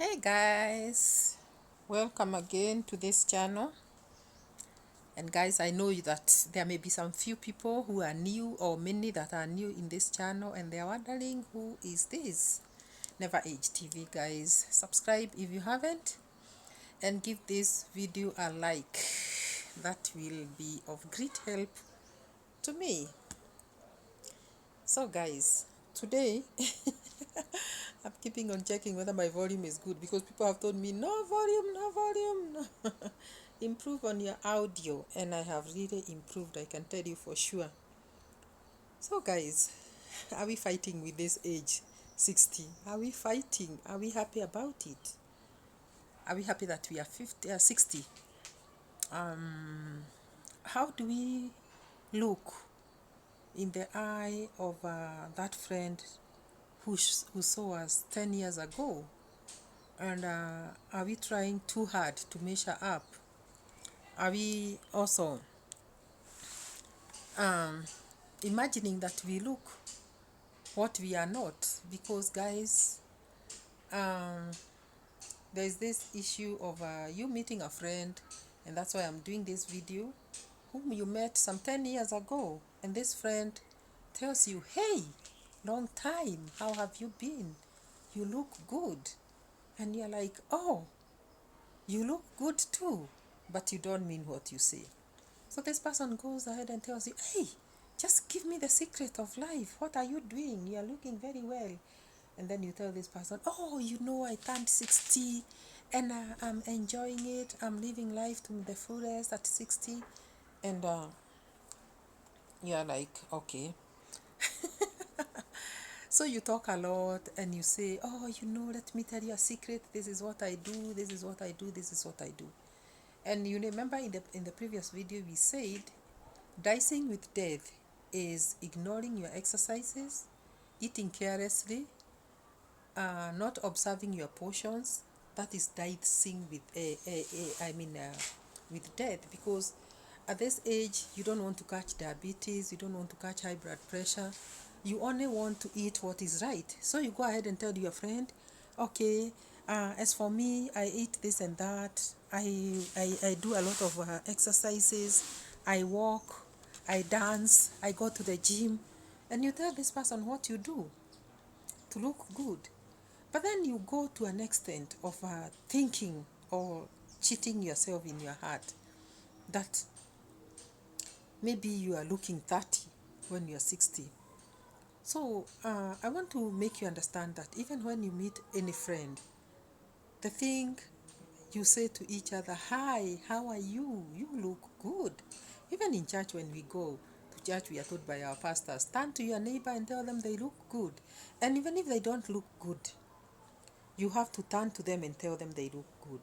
Hey guys, welcome again to this channel. And guys, I know that there may be some few people who are new or many that are new in this channel and they are wondering who is this. Never Age TV guys. Subscribe if you haven't and give this video a like. That will be of great help to me. So guys, today I'm keeping on checking whether my volume is good because people have told me no volume, no volume. No. Improve on your audio, and I have really improved, I can tell you for sure. So guys, are we fighting with this age 60? Are we fighting? Are we happy about it? Are we happy that we are 60? How do we look in the eye of that friend who saw us 10 years ago? And are we trying too hard to measure up? Are we also um, imagining that we look what we are not? Because guys, um, there's this issue of you meeting a friend, and that's why I'm doing this video, whom you met some 10 years ago, and this friend tells you, hey, long time, how have you been? You look good. And you're like, oh, you look good too, but you don't mean what you say. So this person goes ahead and tells you, hey, just give me the secret of life. What are you doing? You are looking very well. And then you tell this person, oh, I turned 60 and I'm enjoying it. I'm living life to the fullest at 60. And you're like, okay. So you talk a lot and you say, oh, let me tell you a secret. This is what I do. This is what I do. This is what I do. And you remember in the previous video we said dicing with death is ignoring your exercises, eating carelessly, not observing your portions. That is dicing with with death, because at this age you don't want to catch diabetes, you don't want to catch high blood pressure, you only want to eat what is right. So you go ahead and tell your friend, okay, as for me, I eat this and that, I do a lot of exercises, I walk, I dance, I go to the gym. And you tell this person what you do to look good. But then you go to an extent of thinking or cheating yourself in your heart that maybe you are looking 30 when you're 60. So I want to make you understand that even when you meet any friend, the thing you say to each other, hi, how are you? You look good. Even in church, when we go to church, we are told by our pastors, turn to your neighbor and tell them they look good. And even if they don't look good, you have to turn to them and tell them they look good.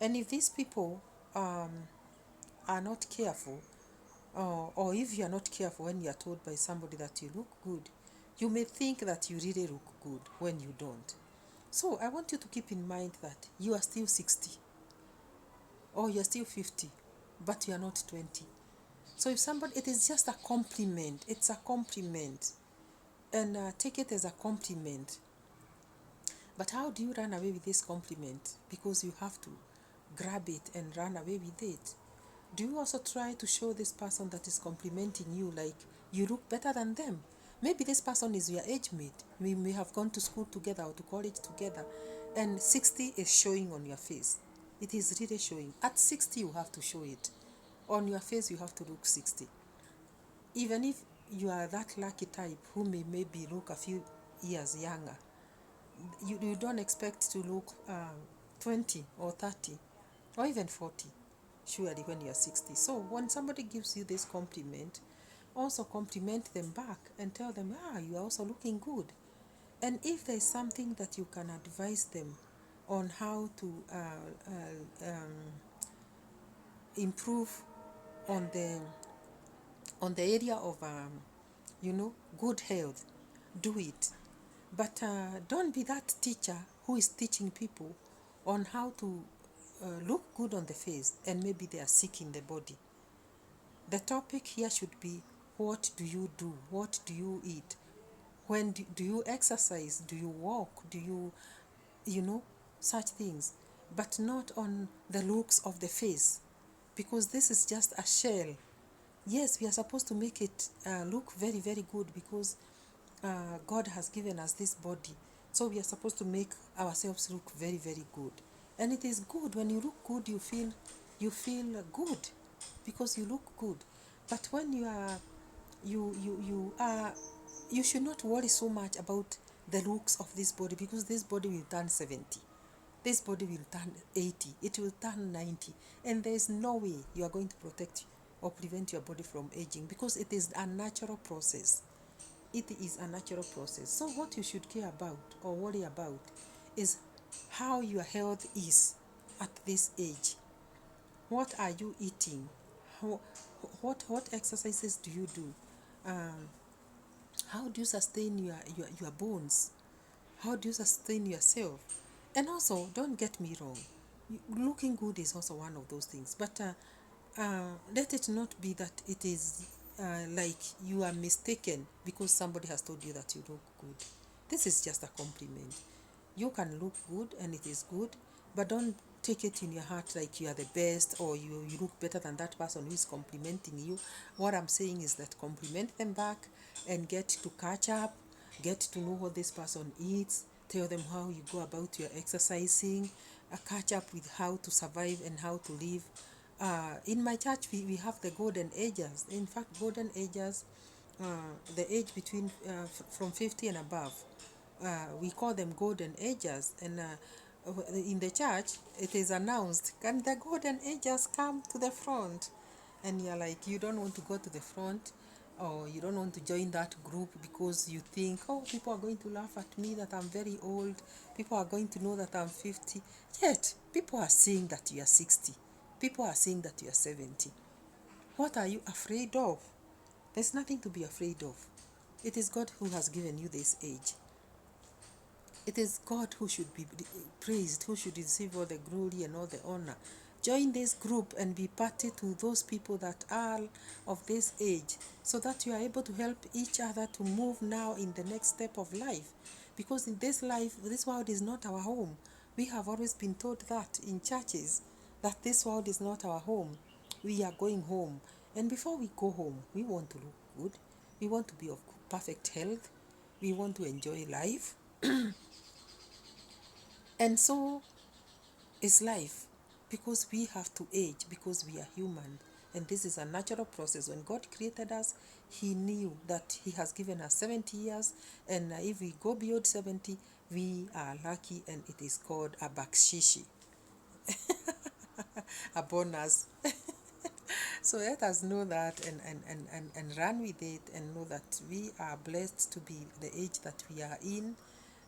And if these people are not careful, or if you are not careful when you are told by somebody that you look good, you may think that you really look good when you don't. So I want you to keep in mind that you are still 60 or you're still 50, but you are not 20. So if somebody, it is just a compliment, it's a compliment, and take it as a compliment. But how do you run away with this compliment? Because you have to grab it and run away with it. Do you also try to show this person that is complimenting you like you look better than them? Maybe this person is your age mate. We may have gone to school together or to college together, and 60 is showing on your face. It is really showing. At 60, you have to show it. On your face, you have to look 60. Even if you are that lucky type who may maybe look a few years younger, you don't expect to look 20 or 30 or even 40 surely when you're 60. So when somebody gives you this compliment, also compliment them back and tell them, you are also looking good. And if there's something that you can advise them on how to improve on the area of good health, do it. But don't be that teacher who is teaching people on how to look good on the face and maybe they are sick in the body. The topic here should be, what do you do? What do you eat? When do you exercise? Do you walk? Do you, you know? such things, but not on the looks of the face, because this is just a shell. Yes, we are supposed to make it look very, very good, because God has given us this body. So we are supposed to make ourselves look very, very good. And it is good when you look good, you feel good because you look good. But when you should not worry so much about the looks of this body, because this body will turn 70. This body will turn 80. It will turn 90. And there is no way you are going to protect or prevent your body from aging, because it is a natural process. It is a natural process. So what you should care about or worry about is how your health is at this age. What are you eating? How, what exercises do you do? Um, how do you sustain your bones? How do you sustain yourself? And also, don't get me wrong, looking good is also one of those things. But let it not be that it is like you are mistaken because somebody has told you that you look good. This is just a compliment. You can look good and it is good, but don't take it in your heart like you are the best, or you look better than that person who is complimenting you. What I'm saying is that compliment them back and get to catch up, get to know what this person eats, tell them how you go about your exercising, catch up with how to survive and how to live. In my church, we have the golden ages. In fact, golden ages, the age between from 50 and above, we call them golden ages. And in the church, it is announced, can the golden ages come to the front? And you're like, you don't want to go to the front, or you don't want to join that group because you think, oh, people are going to laugh at me that I'm very old. People are going to know that I'm 50. Yet, people are saying that you are 60. People are saying that you are 70. What are you afraid of? There's nothing to be afraid of. It is God who has given you this age. It is God who should be praised, who should receive all the glory and all the honor. Join this group and be party to those people that are of this age, so that you are able to help each other to move now in the next step of life. Because in this life, this world is not our home. We have always been told that in churches, that this world is not our home. We are going home. And before we go home, we want to look good. We want to be of perfect health. We want to enjoy life. And so is life, because we have to age, because we are human. And this is a natural process. When God created us, He knew that He has given us 70 years. And if we go beyond 70, we are lucky, and it is called a bakshishi, a bonus. So let us know that, and run with it, and know that we are blessed to be the age that we are in.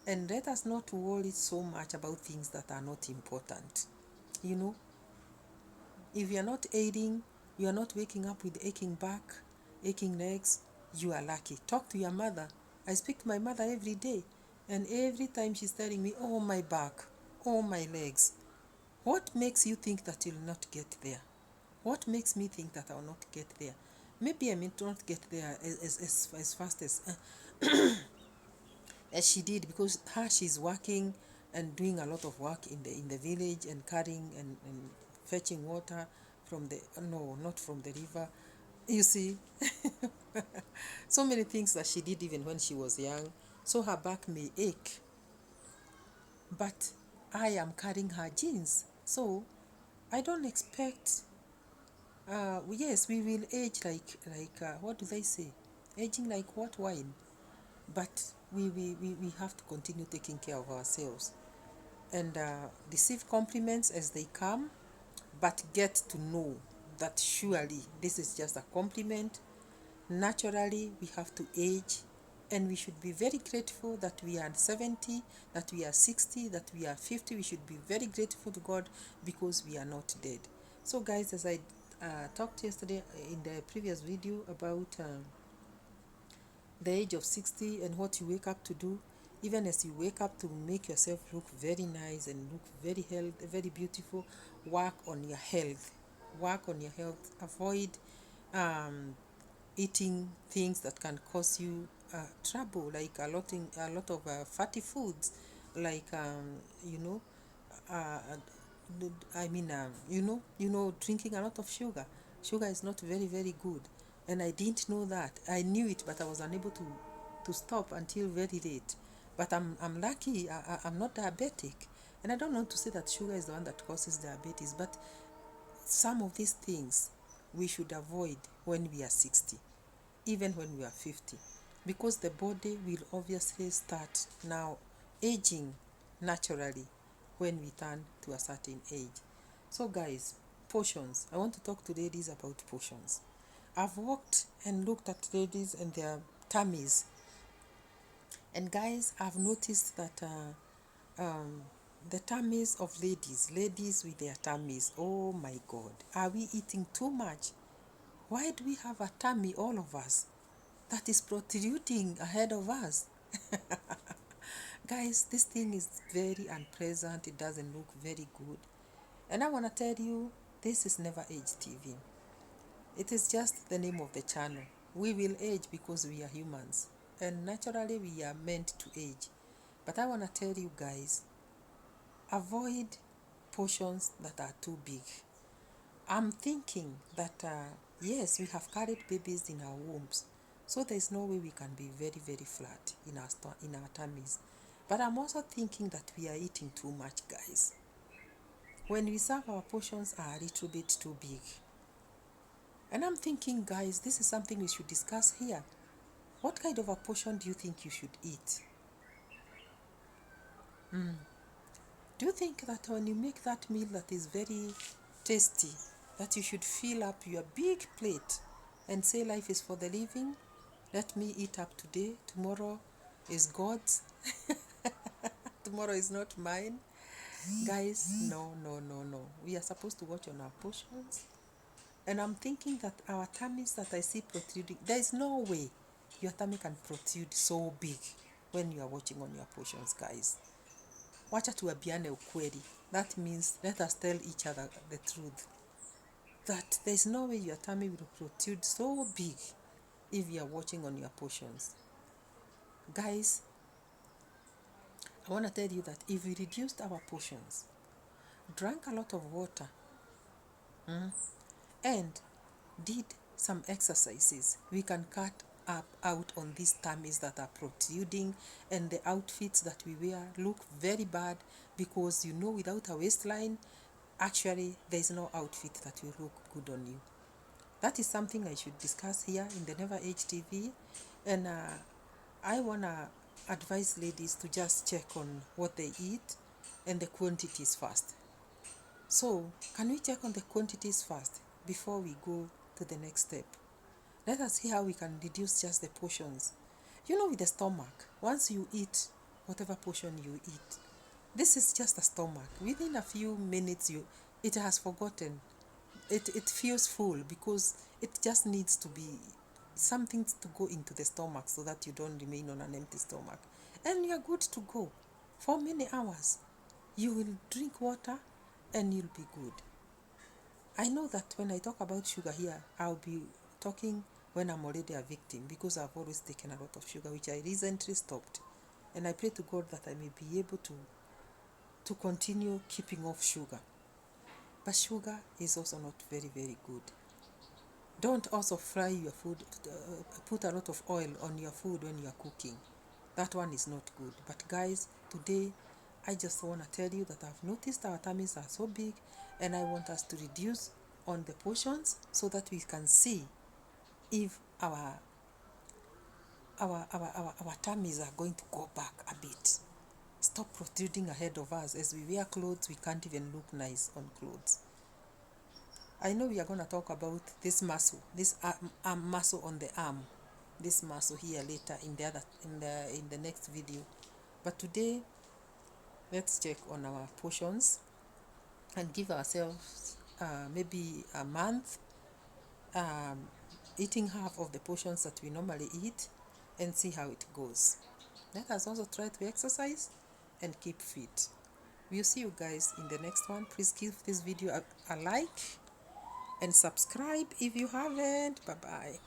And let us not worry so much about things that are not important. You know, if you are not aiding, you are not waking up with aching back, aching legs, you are lucky. Talk to your mother. I speak to my mother every day, and every time she's telling me, oh, my back, oh, my legs. What makes you think that you'll not get there? What makes me think that I'll not get there? Maybe I may not get there as fast as she did, because she's working and doing a lot of work in the village, and carrying and fetching water from the, no, not from the river, you see. So many things that she did even when she was young, so her back may ache, but I am carrying her genes. So I don't expect, yes, we will age like what do they say, aging like what, wine. But we have to continue taking care of ourselves, and receive compliments as they come, but get to know that surely this is just a compliment. Naturally, we have to age, and we should be very grateful that we are 70, that we are 60, that we are 50. We should be very grateful to God, because we are not dead. So guys, as I talked yesterday in the previous video about the age of 60 and what you wake up to do, even as you wake up to make yourself look very nice and look very healthy, very beautiful, work on your health. Work on your health. Avoid um, eating things that can cause you trouble, like a lot of fatty foods, like you know, I mean, drinking a lot of sugar. Sugar is not very, very good. And I didn't know that. I knew it, but I was unable to stop until very late. But I'm lucky, I'm not diabetic. And I don't want to say that sugar is the one that causes diabetes, but some of these things we should avoid when we are 60, even when we are 50, because the body will obviously start now aging naturally when we turn to a certain age. So guys, portions. I want to talk to ladies about portions. I've walked and looked at ladies and their tummies, and guys, I've noticed that the tummies of ladies with their tummies, oh my god, are we eating too much? Why do we have a tummy, all of us, that is protruding ahead of us? Guys, this thing is very unpleasant. It doesn't look very good. And I want to tell you, this is Never Age TV. It is just the name of the channel. We will age because we are humans. And naturally, we are meant to age. But I want to tell you guys, avoid portions that are too big. I'm thinking that, yes, we have carried babies in our wombs. So there's no way we can be very, very flat in our tummies. But I'm also thinking that we are eating too much, guys. When we serve, our portions are a little bit too big. And I'm thinking, guys, this is something we should discuss here. What kind of a portion do you think you should eat? Do you think that when you make that meal that is very tasty, that you should fill up your big plate and say life is for the living? Let me eat up today. Tomorrow is God's. Tomorrow is not mine. Guys, no, no, no, no. We are supposed to watch on our portions. And I'm thinking that our tummies that I see protruding, there is no way your tummy can protrude so big when you are watching on your portions, guys. Wacha tuambiane ukweli. That means let us tell each other the truth. That there is no way your tummy will protrude so big if you are watching on your portions. Guys, I want to tell you that if we reduced our portions, drank a lot of water, and did some exercises, we can cut out on these tummies that are protruding, and the outfits that we wear look very bad, because without a waistline, actually there is no outfit that will look good on you. That is something I should discuss here in the Never Age TV. And I want to advise ladies to just check on what they eat and the quantities first. So, can we check on the quantities first before we go to the next step? Let us see how we can reduce just the portions. With the stomach, once you eat whatever portion you eat, this is just a stomach. Within a few minutes, it has forgotten. It feels full because it just needs to be something to go into the stomach so that you don't remain on an empty stomach. And you're good to go for many hours. You will drink water and you'll be good. I know that when I talk about sugar here, I'll be talking when I'm already a victim, because I've always taken a lot of sugar, which I recently stopped. And I pray to God that I may be able to continue keeping off sugar. But sugar is also not very, very good. Don't also fry your food, put a lot of oil on your food when you are cooking. That one is not good. But guys, today I just want to tell you that I've noticed our tummies are so big, and I want us to reduce on the portions so that we can see if our tummies are going to go back a bit. Stop protruding ahead of us. As we wear clothes, we can't even look nice on clothes. I know we are going to talk about this muscle, this arm muscle on the arm, this muscle here later in the next video. But today, let's check on our portions and give ourselves maybe a month, eating half of the portions that we normally eat, and see how it goes. Let us also try to exercise and keep fit. We'll see you guys in the next one. Please give this video a like and subscribe if you haven't. Bye bye.